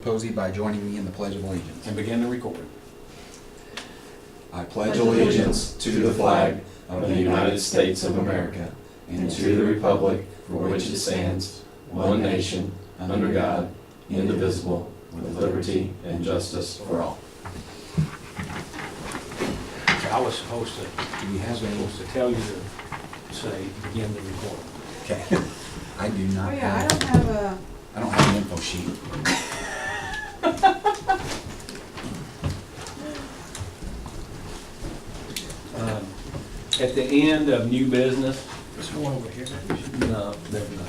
Posey by joining me in the Pledge of Allegiance. And begin the recording. I pledge allegiance to the flag of the United States of America and to the republic for which it stands, one nation, under God, indivisible, with liberty and justice for all. So I was supposed to tell you to say, begin the recording. Okay. I do not Oh yeah, I have, don't have a, I don't have an info sheet. At the end of new business, There's one over here. no, there's none.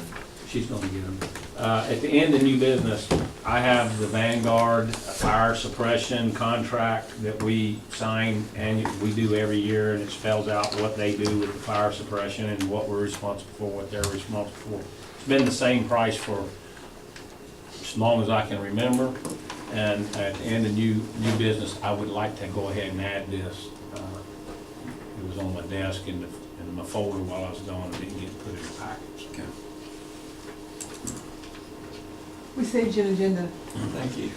She's gonna get them. At the end of new business, I have the Vanguard fire suppression contract that we sign and we do every year, and it spells out what they do with the fire suppression and what we're responsible for, what they're responsible for. It's been the same price for as long as I can remember. And at the end of new business, I would like to go ahead and add this. It was on my desk in my folder while I was gone, and didn't get put in the package. Okay. we saved you an agenda. Thank you.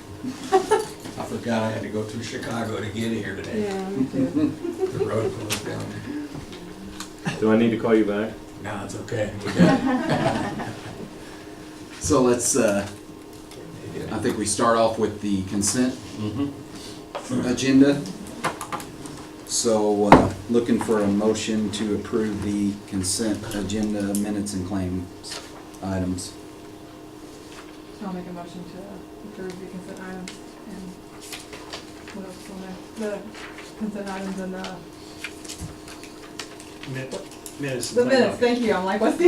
I forgot I had to go through Chicago to get here today. Yeah, me too. The road closed down. Do I need to call you back? No, it's okay. We got it. So let's, I think we start off with the consent agenda. So, looking for a motion to approve the consent agenda minutes and claims items. I'll make a motion to approve the consent items and what else on there? The consent items and Minutes. the minutes, thank you, I'm like, what's the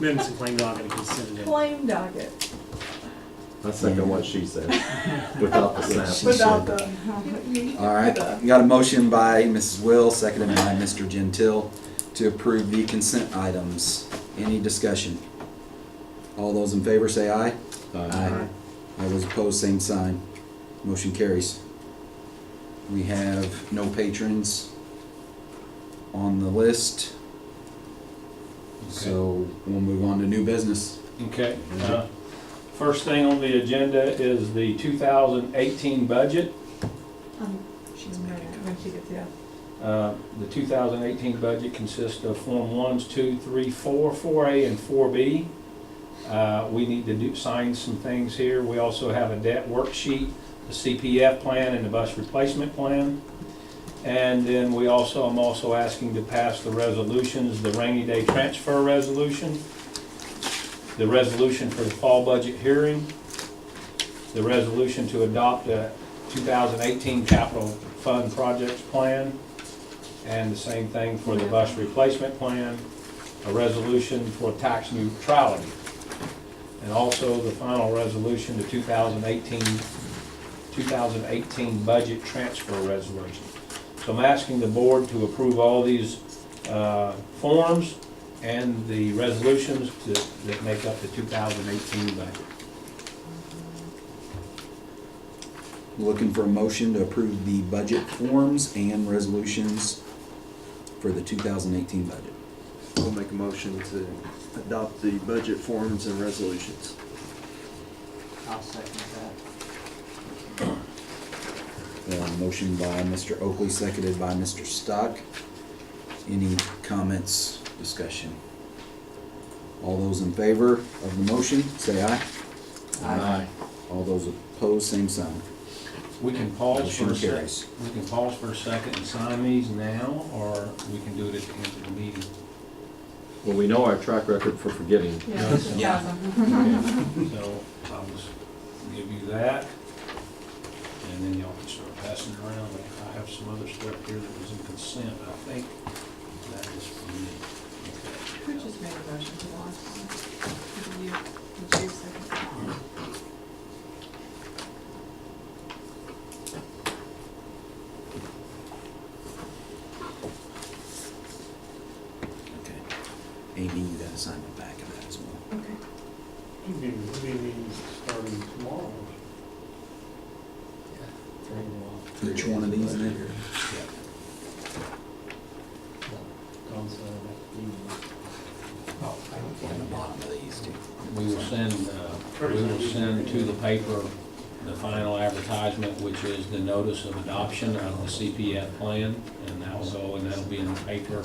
Minutes and claim docket and consent agenda. claim docket? I second what she said, without the snap. Without the. All right, got a motion by Mrs. Will, seconded by Mr. Gentile to approve the consent items. Any discussion? All those in favor say aye. Aye. All those opposed, same sign. Motion carries. We have no patrons on the list, so we'll move on to new business. Okay. First thing on the agenda is the 2018 budget. She's ready, when she gets, yeah. The 2018 budget consists of Form 1s, 2, 3, 4, 4A, and 4B. We need to sign some things here. We also have a debt worksheet, the CPF plan, and the bus replacement plan. And then I'm also asking to pass the resolutions, the rainy day transfer resolution, the resolution for the fall budget hearing, the resolution to adopt a 2018 capital fund projects plan, and the same thing for the bus replacement plan, a resolution for tax neutrality, and also the final resolution, the 2018 budget transfer resolution. So I'm asking the board to approve all these forms and the resolutions that make up the 2018 budget. Looking for a motion to approve the budget forms and resolutions for the 2018 budget. I'll make a motion to adopt the budget forms and resolutions. I'll second that. Motion by Mr. Oakley, seconded by Mr. Stock. Any comments, discussion? All those in favor of the motion, say aye. Aye. All those opposed, same sign. We can pause for Motion a second. carries. We can pause for a second and sign these now, or we can do it at the end of the meeting. Well, we know our track record for forgetting. Yeah, this is Yeah. awesome. So I'll just give you that, and then y'all can start passing it around. I have some other stuff here that was in consent, I think that is for me. Who just made a motion to the last one? Did you second? Okay. Amy, you gotta sign the back of that as well. Okay. We'll be meeting starting tomorrow. Each one of these in there? We will send into the paper the final advertisement, which is the notice of adoption of the CPF plan, and that will go, and that'll be in the paper,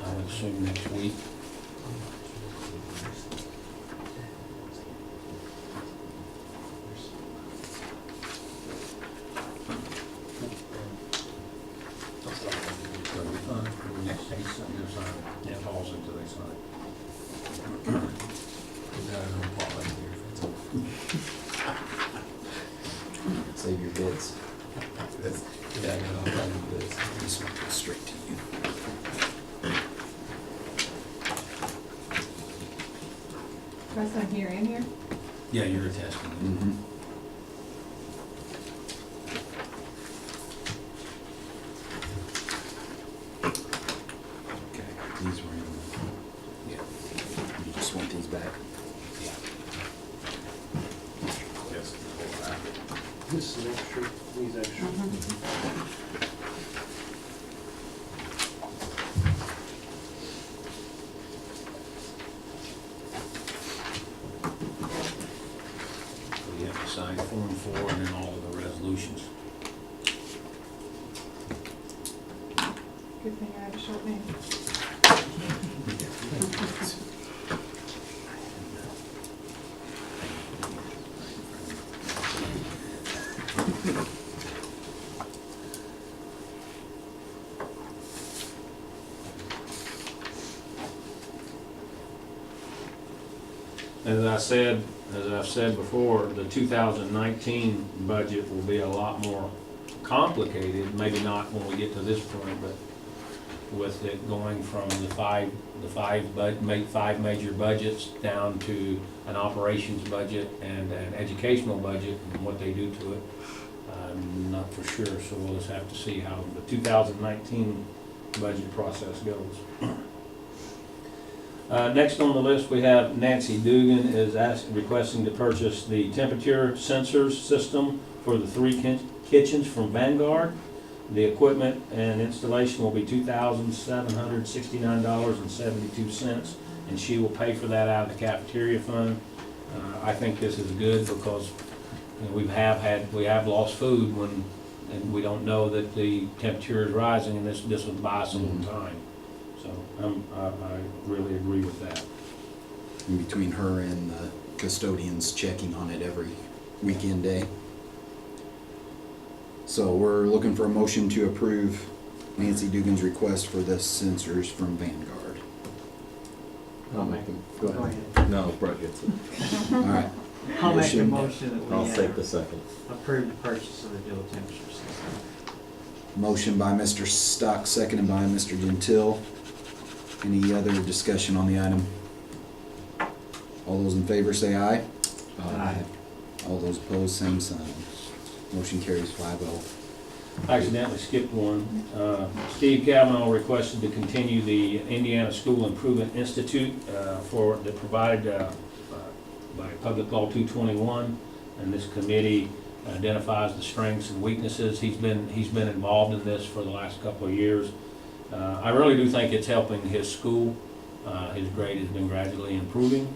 I would assume next week. Yeah, pause until they sign. Save your bits. This one goes straight to you. Do I sign here and here? Yeah, you're attesting. Mm-hmm. Okay, these were in, yeah, you just want these back? Yeah. This is extra, these extra. We have to sign Form 4 and then all of the resolutions. Good thing I have a short name. As I've said before, the 2019 budget will be a lot more complicated, maybe not when we get to this point, but with it going from the five major budgets down to an operations budget and an educational budget and what they do to it, I'm not for sure, so we'll just have to see how the 2019 budget process goes. Next on the list, we have Nancy Dugan is requesting to purchase the temperature sensors system for the 3 kitchens from Vanguard. The equipment and installation will be $2,769.72, and she will pay for that out of the cafeteria fund. I think this is good because we have lost food and we don't know that the temperature is rising, and this would buy us a little time. So I really agree with that. In between her and the custodians checking on it every weekend day. So we're looking for a motion to approve Nancy Dugan's request for the sensors from Vanguard. I'll make them. Go Go ahead. ahead. No, Brett gets it. All right, I'll make the Motion. motion that I'll we take the second. approve the purchase of the dual temperature system. motion by Mr. Stock, seconded by Mr. Gentile. Any other discussion on the item? All those in favor say aye. Aye. All those opposed, same sign. Motion carries 5-0. I accidentally skipped one. Steve Kavanaugh requested to continue the Indiana School Improvement Institute that provided by Public Law 221, and this committee identifies the strengths and weaknesses. He's been involved in this for the last couple of years. I really do think it's helping his school. His grade has been gradually improving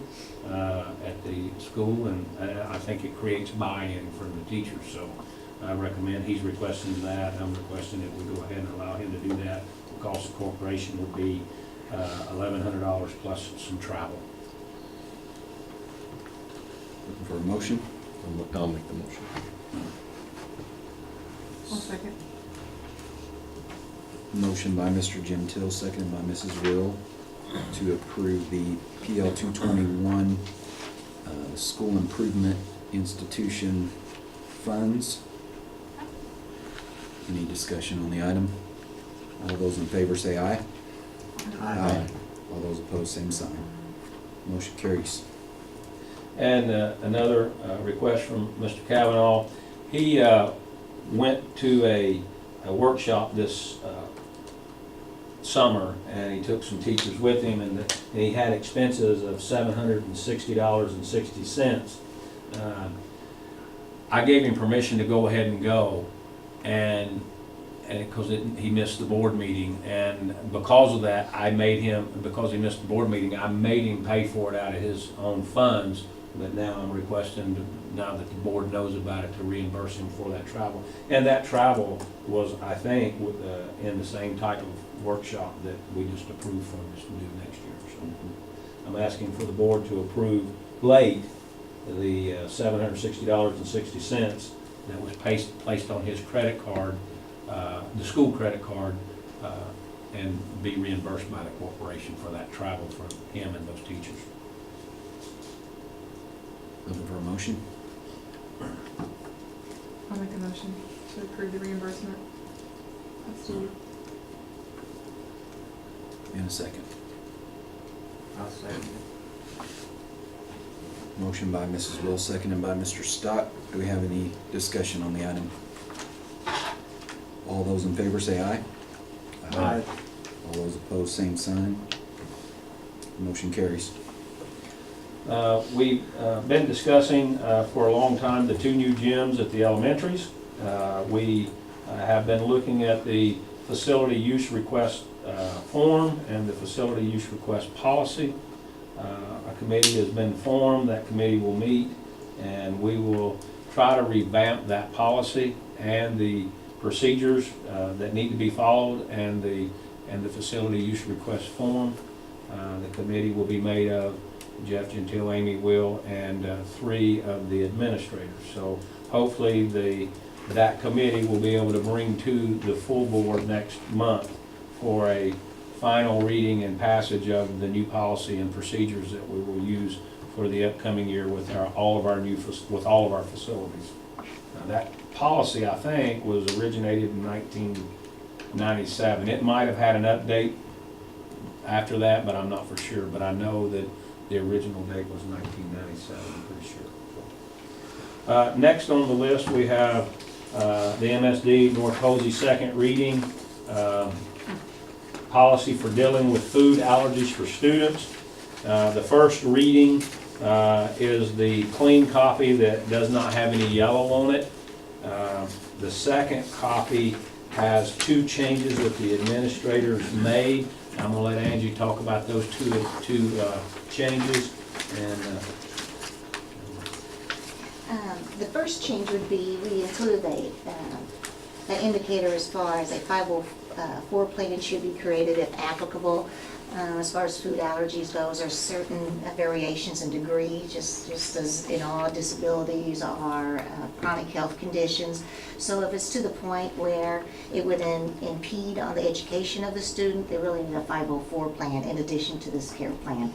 at the school, and I think it creates buy-in for the teachers. So I recommend, he's requesting that. I'm requesting that we go ahead and allow him to do that. The cost of corporation would be $1,100 plus some travel. Looking for a motion? I'll make the motion. I'll second. Motion by Mr. Gentile, seconded by Mrs. Will, to approve the PL 221 School Improvement Institution funds. Any discussion on the item? All those in favor say aye. All those opposed, same sign. Motion carries. And another request from Mr. Kavanaugh. He went to a workshop this summer, and he took some teachers with him, and he had expenses of $760.60. I gave him permission to go ahead and go, and because he missed the board meeting, and because of that, because he missed the board meeting, I made him pay for it out of his own funds, But now I'm requesting, now that the board knows about it, to reimburse him for that travel. And that travel was, I think, in the same type of workshop that we just approved for us to do next year. So I'm asking for the board to approve late the $760.60 that was placed on his credit card, the school credit card, and be reimbursed by the corporation for that travel for him and those teachers. Looking for a motion? I'll make a motion to approve the reimbursement. That's due. In a second. I'll second Motion by Mrs. Will, seconded by Mr. Stock. Do we have any discussion on the item? All those in favor say aye. Aye. All those opposed, same sign. Motion carries. We've been discussing for a long time the two new gyms at the elementaries. We have been looking at the facility use request form and the facility use request policy. A committee has been formed. That committee will meet, and we will try to revamp that policy and the procedures that need to be followed, and the facility use request form. The committee will be made of Jeff Gentile, Amy Will, and 3 of the administrators. So hopefully that committee will be able to bring to the full board next month for a final reading and passage of the new policy and procedures that we will use for the upcoming year with all of our facilities. Now, that policy, I think, was originated in 1997. It might have had an update after that, but I'm not for sure. But I know that the original date was 1997, I'm pretty sure. Next on the list, we have the MSD North Hosey second reading. Policy for dealing with food allergies for students. The first reading is the clean copy that does not have any yellow on it. The second copy has 2 changes that the administrators made. I'm gonna let Angie talk about those two changes. And The first change would be, we include an indicator as far as a 504 plan should be created if applicable. As far as food allergies goes, there's certain variations in degree, just as in all disabilities or chronic health conditions. So if it's to the point where it would impede on the education of the student, they really need a 504 plan in addition to this care plan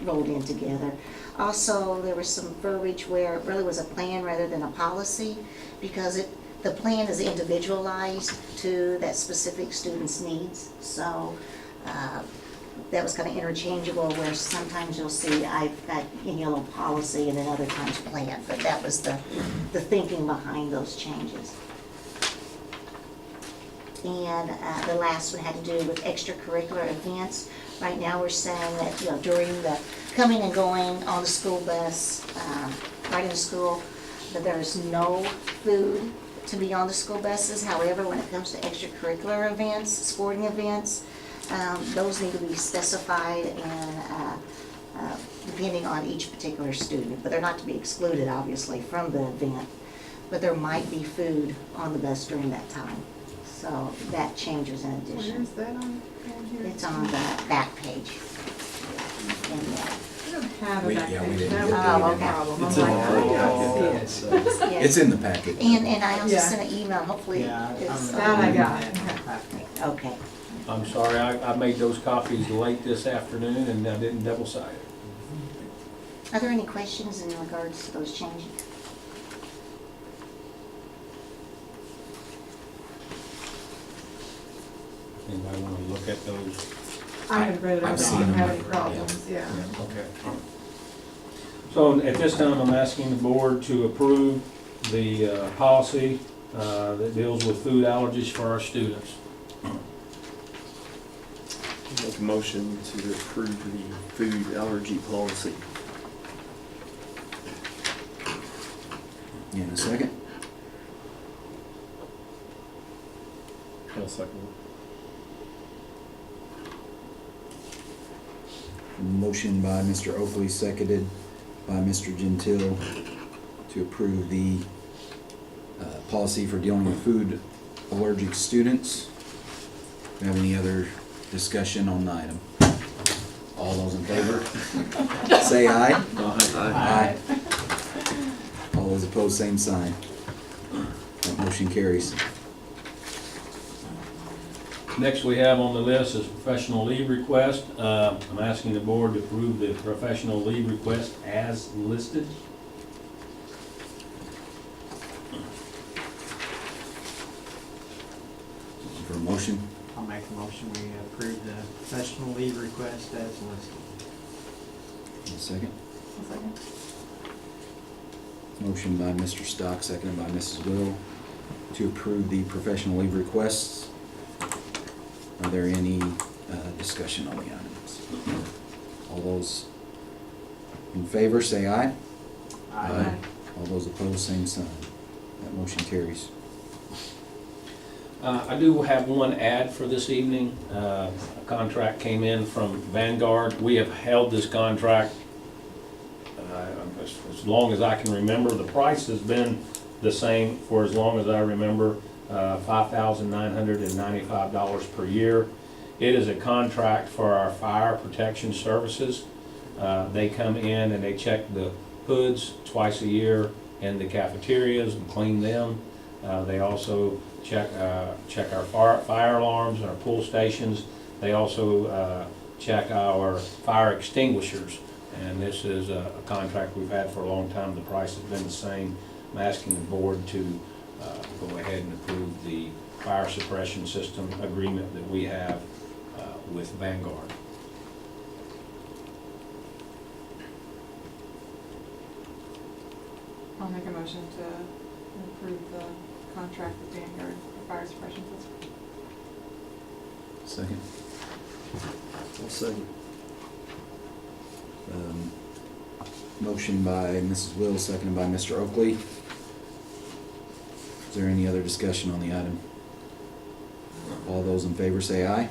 rolled in together. Also, there was some verbiage where it really was a plan rather than a policy, because the plan is individualized to that specific student's needs. So that was kind of interchangeable, where sometimes you'll see I've got in yellow policy and then other times plan, but that was the thinking behind those changes. And the last one had to do with extracurricular events. Right now, we're saying that, during the coming and going on the school bus, riding to school, that there's no food to be on the school buses. However, when it comes to extracurricular events, sporting events, those need to be specified and depending on each particular student. But they're not to be excluded, obviously, from the event. But there might be food on the bus during that time. So that changes in addition. Where's that on here? It's on the back page. And, We don't have a back Yeah, we page. didn't That get would that. be a Okay. problem. It's I'm in like, the I don't packet. see it. yeah. It's in the packet. And I also Yeah. sent an email, hopefully Yeah, it's. That I got. Okay. I'm sorry, I made those copies late this afternoon and I didn't double side it. Are there any questions in regards to those changes? Anybody want to look at those? I haven't read it, I I've don't seen them. have any problems, yeah. Okay. So at this time, I'm asking the board to approve the policy that deals with food allergies for our students. Make a motion to approve the food allergy policy. In a second. I'll second. Motion by Mr. Oakley, seconded by Mr. Gentile to approve the policy for dealing with food allergic students. Do we have any other discussion on the item? All those in favor, say aye. Aye. All those opposed, same sign. That motion carries. Next we have on the list is professional leave request. I'm asking the board to approve the professional leave request as listed. For a motion, I'll make a motion, we approve the professional leave request as listed. a second. I'll second. Motion by Mr. Stock, seconded by Mrs. Will, to approve the professional leave requests. Are there any discussion on the items? All those in favor, say aye. Aye. All those opposed, same sign. That motion carries. I do have one ad for this evening. A contract came in from Vanguard. We have held this contract as long as I can remember. The price has been the same for as long as I remember, $5,995 per year. It is a contract for our fire protection services. They come in and they check the hoods twice a year in the cafeterias and clean them. They also check our fire alarms, our pool stations. They also check our fire extinguishers. And this is a contract we've had for a long time. The price has been the same. I'm asking the board to go ahead and approve the fire suppression system agreement that we have with Vanguard. I'll make a motion to approve the contract with Vanguard for fire suppression system. Second. I'll second. Motion by Mrs. Will, seconded by Mr. Oakley. Is there any other discussion on the item? All those in favor say aye.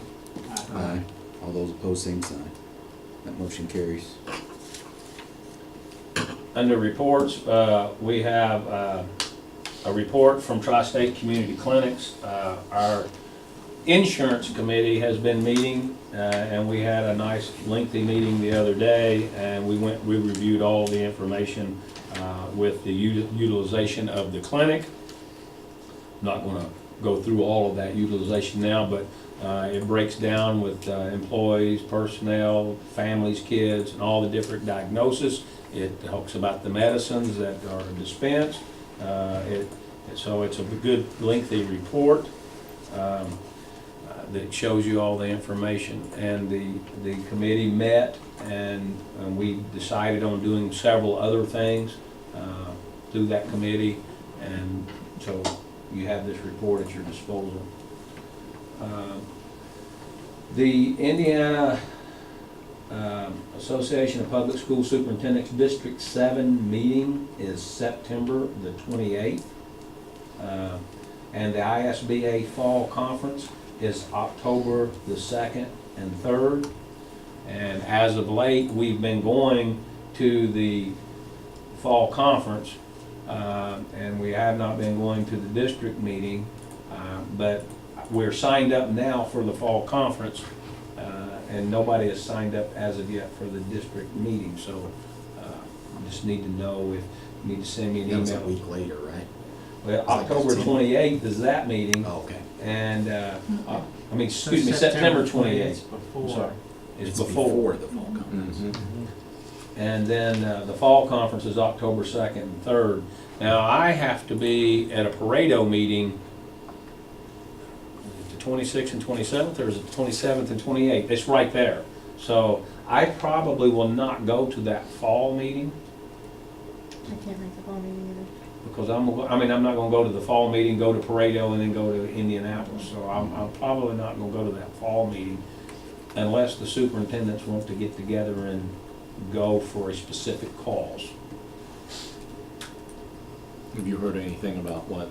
Aye. All those opposed, same sign. That motion carries. Under reports, we have a report from Tri-State Community Clinics. Our insurance committee has been meeting, and we had a nice lengthy meeting the other day, and we reviewed all the information with the utilization of the clinic. I'm not going to go through all of that utilization now, but it breaks down with employees, personnel, families, kids, and all the different diagnoses. It talks about the medicines that are dispensed. So it's a good lengthy report that shows you all the information. And the committee met, and we decided on doing several other things through that committee. And so you have this report at your disposal. The Indiana Association of Public School Superintendents District 7 meeting is September the 28th. And the ISBA Fall Conference is October the 2nd and 3rd. And as of late, we've been going to the Fall Conference, and we have not been going to the district meeting, but we're signed up now for the Fall Conference, and nobody has signed up as of yet for the district meeting. So I just need to know if you need to send me an That was a email. week later, right? Well, It's like October 28th is that meeting, Oh, okay. and, excuse me, September 28th. Before. Sorry. It's It's before. the fall conference. And then the fall conference is October 2nd and 3rd. Now, I have to be at a Pareto meeting, the 26th and 27th, or is it the 27th and 28th? It's right there. So I probably will not go to that fall meeting, I can't make the fall meeting either. because I'm not gonna go to the fall meeting, go to Pareto, and then go to Indianapolis. So I'm probably not gonna go to that fall meeting unless the superintendents want to get together and go for a specific cause. Have you heard anything about what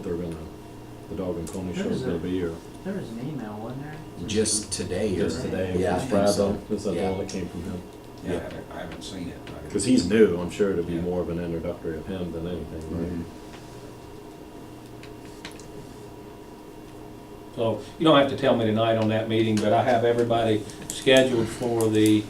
they're gonna, the dog and pony There show's was gonna a- be, or There was an email, wasn't there? Just today, or? just today? Yeah, I It's think Brad, so. though. Is that Yeah. all that came from him? Yeah. I haven't seen it. Because he's new, I'm sure it'd be more of an introductory of him than anything, right? Mhm. So you don't have to tell me tonight on that meeting, but I have everybody scheduled for the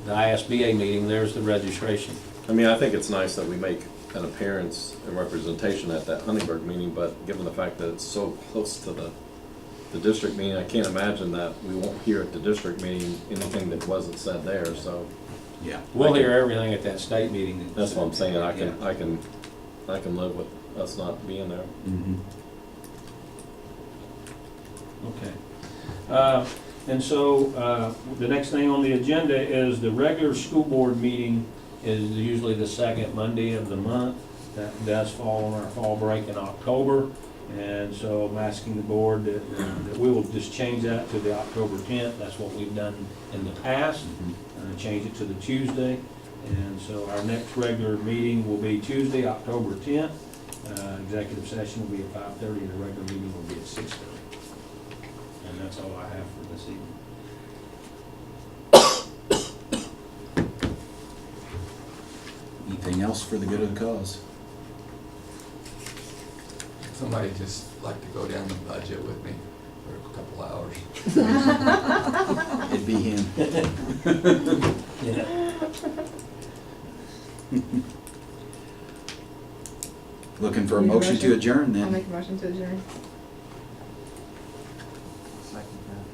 ISBA meeting. There's the registration. I mean, I think it's nice that we make an appearance and representation at that Huntingburg meeting, but given the fact that it's so close to the district meeting, I can't imagine that we won't hear at the district meeting anything that wasn't said there, so. Yeah. We'll hear everything at that state meeting. That's what I'm saying, I Yeah. can live with us not being there. Mhm. Okay. And so, the next thing on the agenda is the regular school board meeting is usually the second Monday of the month. That does fall on our fall break in October. And so I'm asking the board that we will just change that to the October 10th. That's what we've done in the past. Change it to the Tuesday. And so our next regular meeting will be Tuesday, October 10th. Executive session will be at 5:30 and the regular meeting will be at 6:30. And that's all I have for this evening. Anything else for the good of the cause? Somebody just like to go down the budget with me for a couple hours. It'd be him. Looking for a Need a motion to motion? adjourn I'll then. make a motion to adjourn. Second that.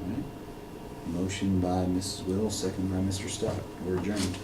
Alright. Motion by Mrs. Will, second by Mr. Stock. We're adjourned.